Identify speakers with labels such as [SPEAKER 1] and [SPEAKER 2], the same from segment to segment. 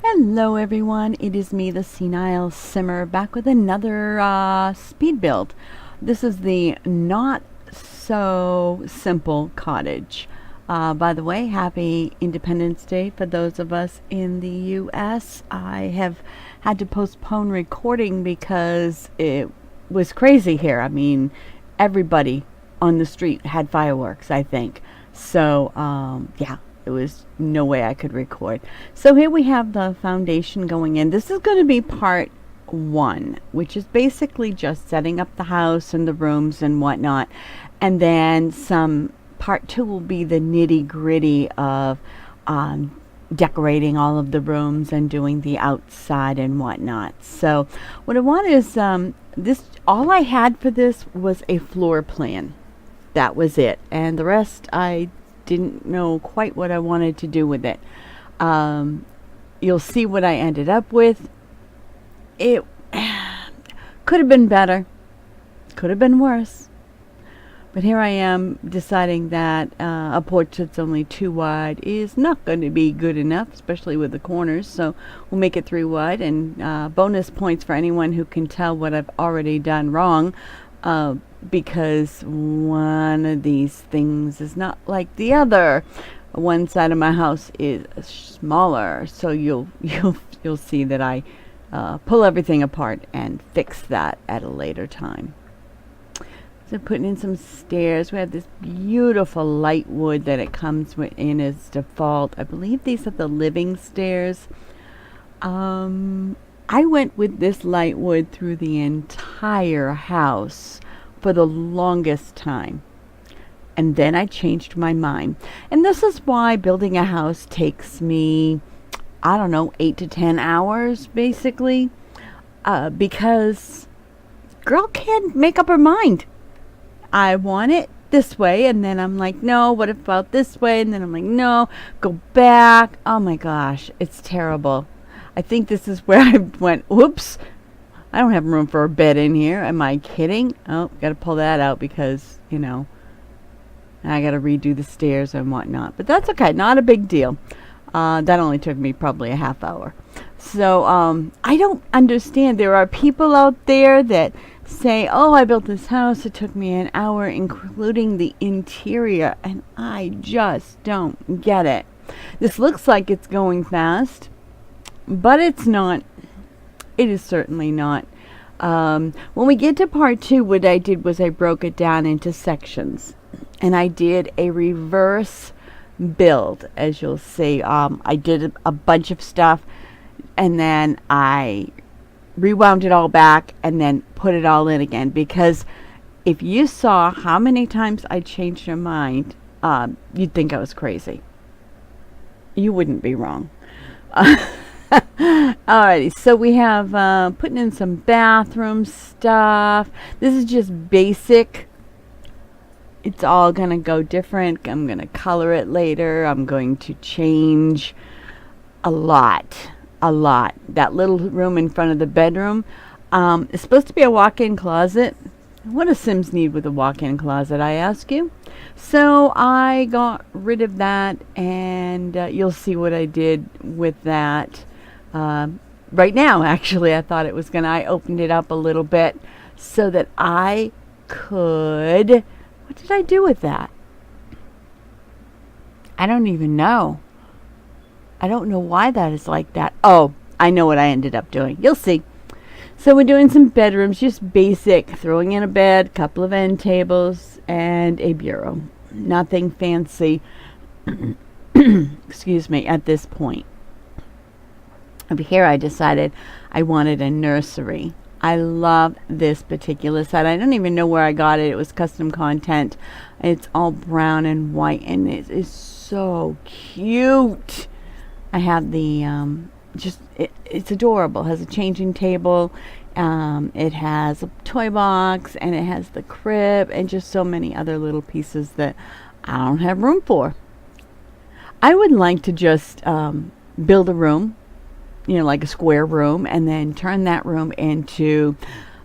[SPEAKER 1] Hello everyone, it is me, the Senile Simmer, back with another speed build. This is the not so simple cottage. By the way, happy Independence Day for those of us in the US. I have had to postpone recording because it was crazy here. I mean, everybody on the street had fireworks, I think. So, yeah, it was no way I could record. So here we have the foundation going in. This is going to be part one, which is basically just setting up the house and the rooms and whatnot. And then part two will be the nitty gritty of decorating all of the rooms and doing the outside and whatnot. So what I want is all I had for this was a floor plan. That was it. And the rest I didn't know quite what I wanted to do with it. You'll see what I ended up with. It could have been better. Could have been worse. But here I am deciding that a porch that's only 2 wide is not going to be good enough, especially with the corners. So we'll make it 3 wide. And bonus points for anyone who can tell what I've already done wrong. Because one of these things is not like the other. One side of my house is smaller, so you'll see that I pull everything apart and fix that at a later time. So putting in some stairs. We have this beautiful light wood that it comes in as default. I believe these are the living stairs. I went with this light wood through the entire house for the longest time. And then I changed my mind. And this is why building a house takes me, I don't know, 8 to 10 hours, basically. Because girl can't make up her mind. I want it this way, and then I'm like, no, what about this way? And then I'm like, no, go back. Oh my gosh, it's terrible. I think this is where I went, whoops, I don't have room for a bed in here. Am I kidding? Oh, got to pull that out because, I got to redo the stairs and whatnot. But that's okay, not a big deal. That only took me probably a half hour. So I don't understand. There are people out there that say, oh, I built this house. It took me an hour, including the interior. And I just don't get it. This looks like it's going fast, but it's not. It is certainly not. When we get to part two, what I did was I broke it down into sections. And I did a reverse build, as you'll see. I did a bunch of stuff, and then I rewound it all back and then put it all in again. Because if you saw how many times I changed your mind, you'd think I was crazy. You wouldn't be wrong. Alrighty, so we have putting in some bathroom stuff. This is just basic. It's all going to go different. I'm going to color it later. I'm going to change a lot. That little room in front of the bedroom is supposed to be a walk-in closet. What does Sims need with a walk-in closet, I ask you? So I got rid of that, and you'll see what I did with that right now. Actually, I thought it was I opened it up a little bit so that I could... What did I do with that? I don't even know. I don't know why that is like that. Oh, I know what I ended up doing. You'll see. So we're doing some bedrooms, just basic, throwing in a bed, couple of end tables, and a bureau. Nothing fancy, excuse me, at this point. Over here I decided I wanted a nursery. I love this particular set. I don't even know where I got it. It was custom content. It's all brown and white, and it is so cute. I have the, it's adorable. It has a changing table. It has a toy box, and it has the crib, and just so many other little pieces that I don't have room for. I would like to just build a room, like a square room, and then turn that room into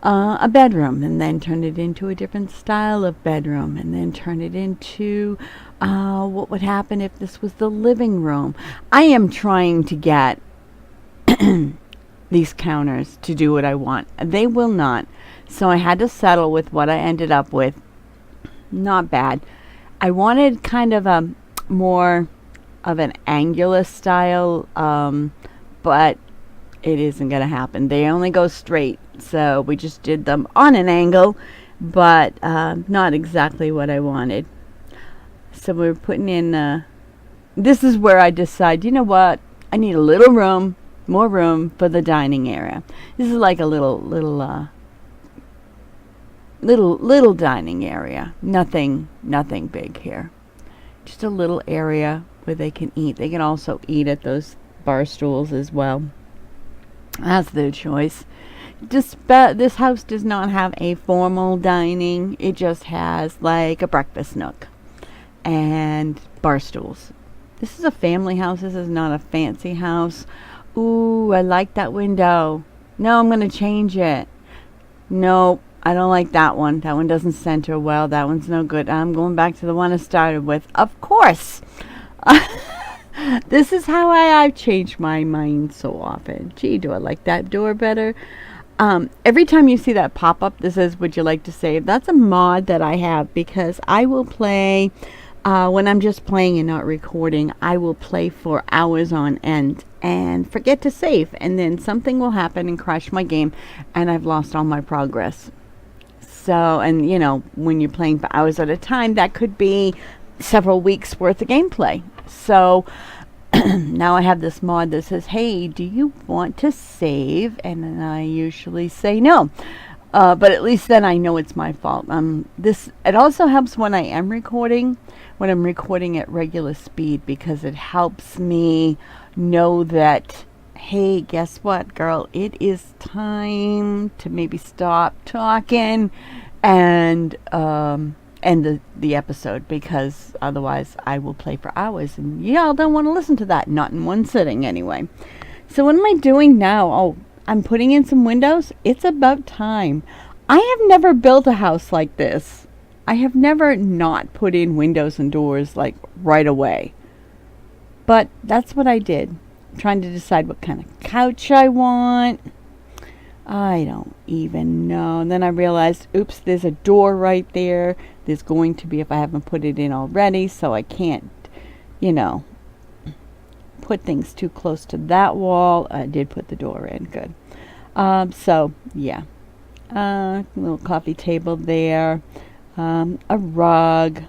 [SPEAKER 1] a bedroom, and then turn it into a different style of bedroom, and then turn it into what would happen if this was the living room. I am trying to get these counters to do what I want. They will not. So I had to settle with what I ended up with. Not bad. I wanted kind of a more of an angular style, but it isn't going to happen. They only go straight. So we just did them on an angle, but not exactly what I wanted. So we're putting in, this is where I decide, you know what? I need a little room, more room for the dining area. This is like a little dining area. Nothing big here. Just a little area where they can eat. They can also eat at those bar stools as well. That's their choice. This house does not have a formal dining. It just has like a breakfast nook and bar stools. This is a family house. This is not a fancy house. Ooh, I like that window. No, I'm going to change it. Nope, I don't like that one. That one doesn't center well. That one's no good. I'm going back to the one I started with. Of course. This is how I've changed my mind so often. Gee, do I like that door better? Every time you see that pop up that says, would you like to save? That's a mod that I have because I will play, when I'm just playing and not recording, I will play for hours on end and forget to save. And then something will happen and crash my game and I've lost all my progress. So, and you know, when you're playing for hours at a time, that could be several weeks worth of gameplay. So now I have this mod that says, hey, do you want to save? And then I usually say no. But at least then I know it's my fault. It also helps when I am recording, when I'm recording at regular speed, because it helps me know that, hey, guess what, girl? It is time to maybe stop talking and end the episode, because otherwise I will play for hours and y'all don't want to listen to that, not in one sitting anyway. So what am I doing now? Oh, I'm putting in some windows. It's about time. I have never built a house like this. I have never not put in windows and doors like right away. But that's what I did. I'm trying to decide what kind of couch I want. I don't even know. And then I realized, oops, there's a door right there. There's going to be, if I haven't put it in already, so I can't, you know, put things too close to that wall. I did put the door in. Good. So, yeah. Little coffee table there. A rug.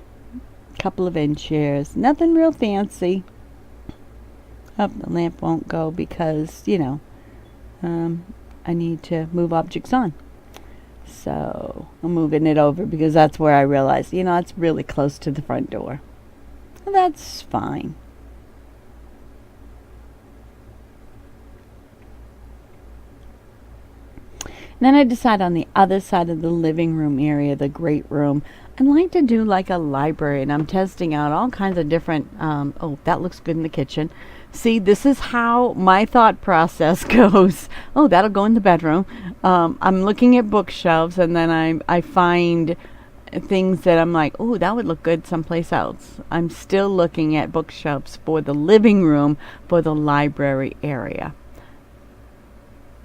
[SPEAKER 1] Couple of end chairs. Nothing real fancy. Oh, the lamp won't go because, you know, I need to move objects on. So I'm moving it over because that's where I realized, you know, it's really close to the front door. That's fine. And then I decide on the other side of the living room area, the great room, I'd like to do like a library, and I'm testing out all kinds of different, oh, that looks good in the kitchen. See, this is how my thought process goes. Oh, that'll go in the bedroom. I'm looking at bookshelves, and then I find things that I'm like, oh, that would look good someplace else. I'm still looking at bookshelves for the living room, for the library area.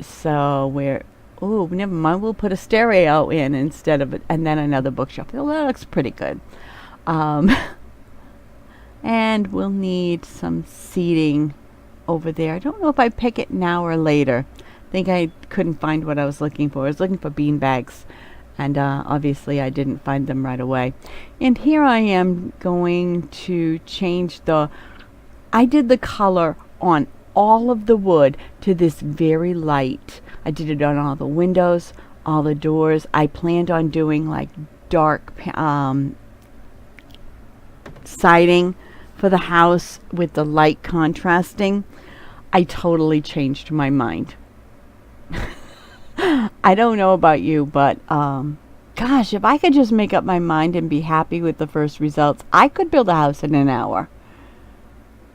[SPEAKER 1] So oh, never mind, we'll put a stereo in instead of it, and then another bookshelf. Well, that looks pretty good. And we'll need some seating over there. I don't know if I pick it now or later. I think I couldn't find what I was looking for. I was looking for bean bags, and obviously I didn't find them right away. And here I am going to change I did the color on all of the wood to this very light. I did it on all the windows, all the doors. I planned on doing like dark siding for the house with the light contrasting. I totally changed my mind. I don't know about you, but gosh, if I could just make up my mind and be happy with the first results, I could build a house in an hour.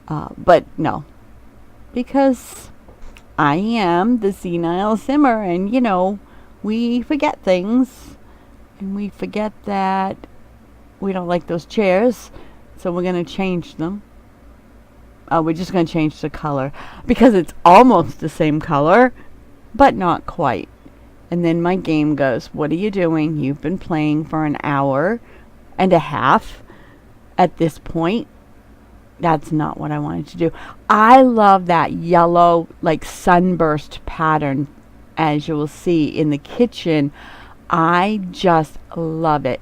[SPEAKER 1] But no, because I am the senile simmer, and you know, we forget things, and we forget that we don't like those chairs, so we're going to change them. we're just going to change the color because it's almost the same color, but not quite. And then my game goes, what are you doing? You've been playing for an hour and a half at this point. That's not what I wanted to do. I love that yellow, like sunburst pattern, as you will see in the kitchen. I just love it.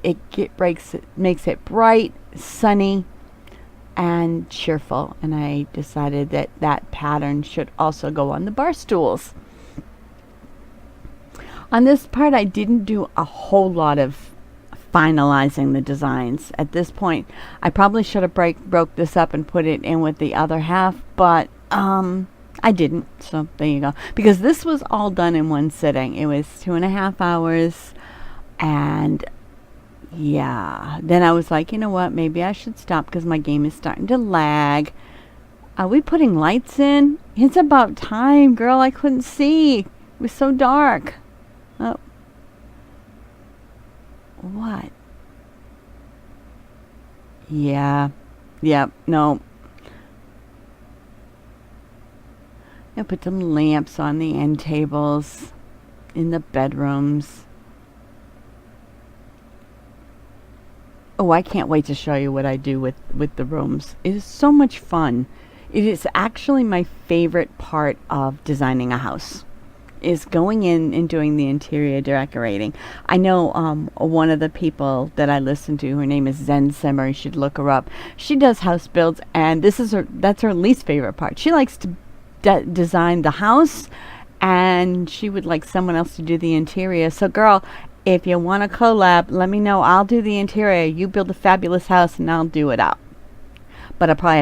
[SPEAKER 1] Makes it bright, sunny, and cheerful. And I decided that that pattern should also go on the bar stools. On this part, I didn't do a whole lot of finalizing the designs. At this point, I probably should have broke this up and put it in with the other half, but I didn't. So there you go. Because this was all done in one sitting. It was 2.5 hours, and yeah. Then I was like, you know what? Maybe I should stop because my game is starting to lag. Are we putting lights in? It's about time, girl. I couldn't see. It was so dark. Oh. What? Yeah. Yep. No. I put some lamps on the end tables in the bedrooms. Oh, I can't wait to show you what I do with the rooms. It is so much fun. It is actually my favorite part of designing a house, is going in and doing the interior decorating. I know one of the people that I listen to, her name is Zen Simmer. You should look her up. She does house builds, and that's her least favorite part. She likes to design the house, and she would like someone else to do the interior. So girl, if you want a collab, let me know. I'll do the interior. You build a fabulous house, and I'll do it up. But I probably